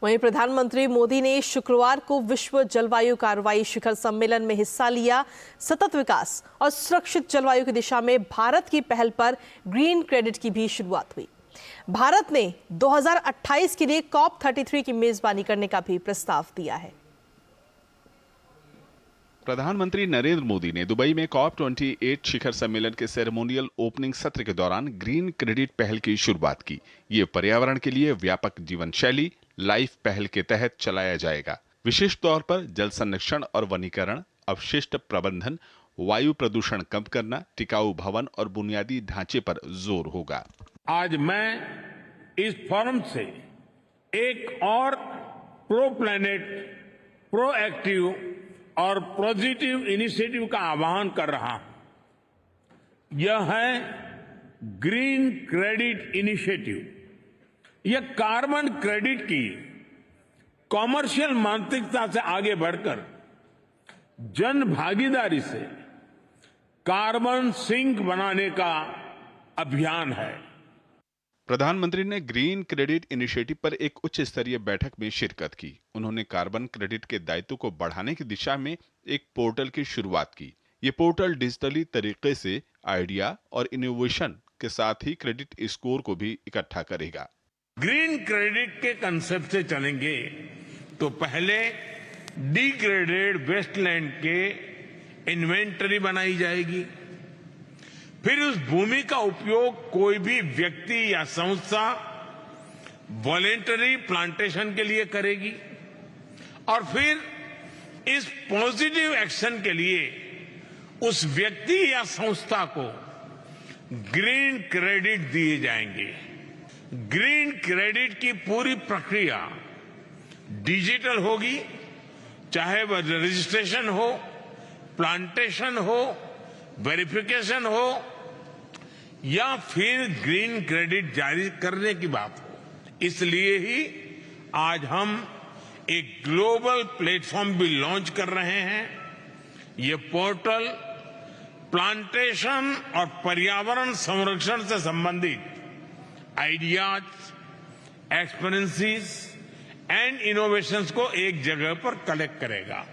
वहीं प्रधानमंत्री मोदी ने शुक्रवार को विश्व जलवायु कार्रवाई शिखर सम्मेलन में हिस्सा लिया। सतत विकास और सुरक्षित जलवायु की दिशा में भारत की पहल पर ग्रीन क्रेडिट की भी शुरुआत हुई। भारत ने 2028 के लिए COP33 की मेजबानी करने का भी प्रस्ताव दिया है। प्रधानमंत्री नरेंद्र मोदी ने दुबई में COP28 शिखर सम्मेलन के सेरेमोनियल ओपनिंग सत्र के दौरान ग्रीन क्रेडिट पहल की शुरुआत की। ये पर्यावरण के लिए व्यापक जीवन शैली लाइफ पहल के तहत चलाया जाएगा। विशेष तौर पर जल संरक्षण और वनीकरण, अपशिष्ट प्रबंधन, वायु प्रदूषण कम करना, टिकाऊ भवन और बुनियादी ढांचे पर जोर होगा। आज मैं इस फोरम से एक और प्रो प्लैनेट, प्रोएक्टिव और पॉजिटिव इनिशिएटिव का आह्वान कर रहा हूं। यह है ग्रीन क्रेडिट इनिशिएटिव। यह कार्बन क्रेडिट की कॉमर्शियल मानसिकता से आगे बढ़कर जन भागीदारी से कार्बन सिंक बनाने का अभियान है। प्रधानमंत्री ने ग्रीन क्रेडिट इनिशिएटिव पर एक उच्च स्तरीय बैठक में शिरकत की। उन्होंने कार्बन क्रेडिट के दायित्व को बढ़ाने की दिशा में एक पोर्टल की शुरुआत की। ये पोर्टल डिजिटली तरीके से आइडिया और इनोवेशन के साथ ही क्रेडिट स्कोर को भी इकट्ठा करेगा। ग्रीन क्रेडिट के कंसेप्ट से चलेंगे तो पहले डिग्रेडेड वेस्टलैंड के इन्वेंटरी बनाई जाएगी। फिर उस भूमि का उपयोग कोई भी व्यक्ति या संस्था वॉलेंटरी प्लांटेशन के लिए करेगी और फिर इस पॉजिटिव एक्शन के लिए उस व्यक्ति या संस्था को ग्रीन क्रेडिट दिए जाएंगे। ग्रीन क्रेडिट की पूरी प्रक्रिया डिजिटल होगी, चाहे वह रजिस्ट्रेशन हो, प्लांटेशन हो, वेरिफिकेशन हो या फिर ग्रीन क्रेडिट जारी करने की बात हो। इसलिए ही आज हम एक ग्लोबल प्लेटफॉर्म भी लॉन्च कर रहे हैं। ये पोर्टल प्लांटेशन और पर्यावरण संरक्षण से संबंधित आइडियाज, एक्सपीरियंसेस एंड इनोवेशंस को एक जगह पर कलेक्ट करेगा।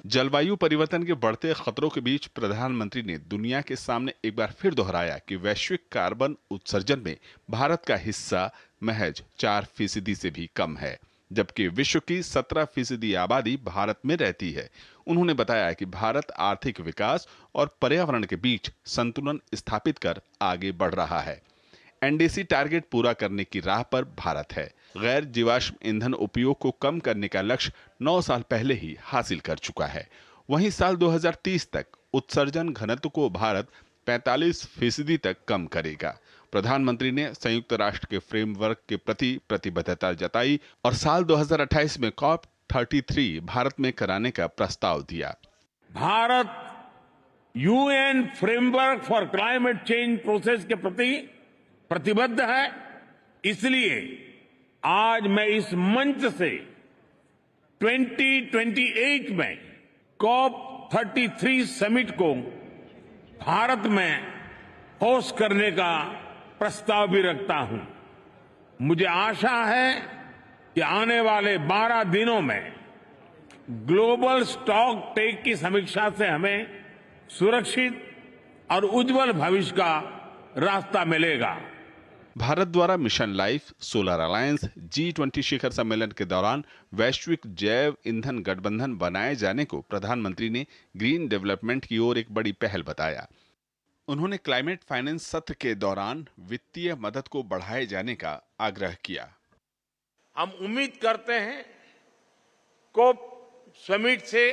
जलवायु परिवर्तन के बढ़ते खतरों के बीच प्रधानमंत्री ने दुनिया के सामने एक बार फिर दोहराया कि वैश्विक कार्बन उत्सर्जन में भारत का हिस्सा महज 4% से भी कम है, जबकि विश्व की 17% आबादी भारत में रहती है। उन्होंने बताया कि भारत आर्थिक विकास और पर्यावरण के बीच संतुलन स्थापित कर आगे बढ़ रहा है। NDC टारगेट पूरा करने की राह पर भारत है। गैर जीवाश्म ईंधन उपयोग को कम करने का लक्ष्य 9 साल पहले ही हासिल कर चुका है। वहीं साल 2030 तक उत्सर्जन घनत्व को भारत 45% तक कम करेगा। प्रधानमंत्री ने संयुक्त राष्ट्र के फ्रेमवर्क के प्रति प्रतिबद्धता जताई और साल 2028 में COP33 भारत में कराने का प्रस्ताव दिया। Bharat UN framework for climate change process के प्रति प्रतिबद्ध है। इसलिए आज मैं इस मंच से 2028 में COP33 समिट को भारत में होस्ट करने का प्रस्ताव भी रखता हूं। मुझे आशा है कि आने वाले 12 दिनों में ग्लोबल स्टॉक टेक की समीक्षा से हमें सुरक्षित और उज्जवल भविष्य का रास्ता मिलेगा। भारत द्वारा mission life, solar alliance, G20 शिखर सम्मेलन के दौरान वैश्विक जैव ईंधन गठबंधन बनाए जाने को प्रधानमंत्री ने ग्रीन डेवलपमेंट की ओर एक बड़ी पहल बताया। उन्होंने क्लाइमेट फाइनेंस सत्र के दौरान वित्तीय मदद को बढ़ाए जाने का आग्रह किया। हम उम्मीद करते हैं COP समिट से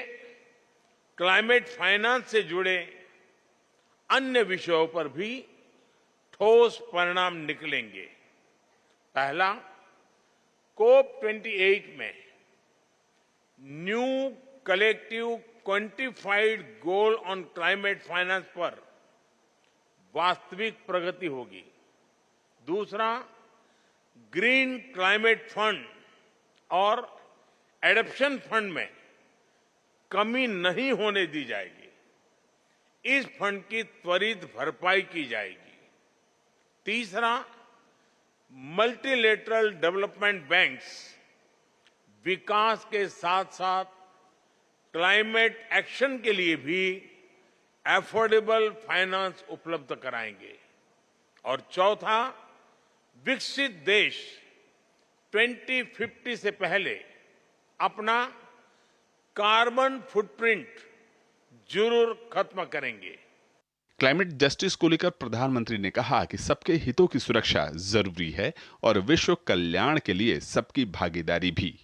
क्लाइमेट फाइनेंस से जुड़े अन्य विषयों पर भी ठोस परिणाम निकलेंगे। पहला, COP28 में new collective quantified goal on climate finance पर वास्तविक प्रगति होगी। दूसरा, ग्रीन क्लाइमेट फंड और एडप्शन फंड में कमी नहीं होने दी जाएगी। इस फंड की त्वरित भरपाई की जाएगी। तीसरा, मल्टीलेटरल डेवलपमेंट बैंक्स विकास के साथ साथ क्लाइमेट एक्शन के लिए भी एफोर्डेबल फाइनेंस उपलब्ध कराएंगे। और चौथा, विकसित देश 2050 से पहले अपना कार्बन फुटप्रिंट जरूर खत्म करेंगे। क्लाइमेट जस्टिस को लेकर प्रधानमंत्री ने कहा कि सबके हितों की सुरक्षा जरूरी है और विश्व कल्याण के लिए सबकी भागीदारी भी।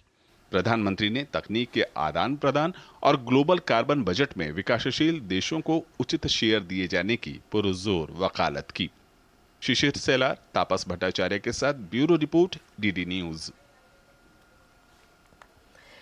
प्रधानमंत्री ने तकनीक के आदान प्रदान और ग्लोबल कार्बन बजट में विकासशील देशों को उचित शेयर दिए जाने की पुरजोर वकालत की। शिशिर सेलार, तापस भट्टाचार्य के साथ ब्यूरो रिपोर्ट, डीडी न्यूज।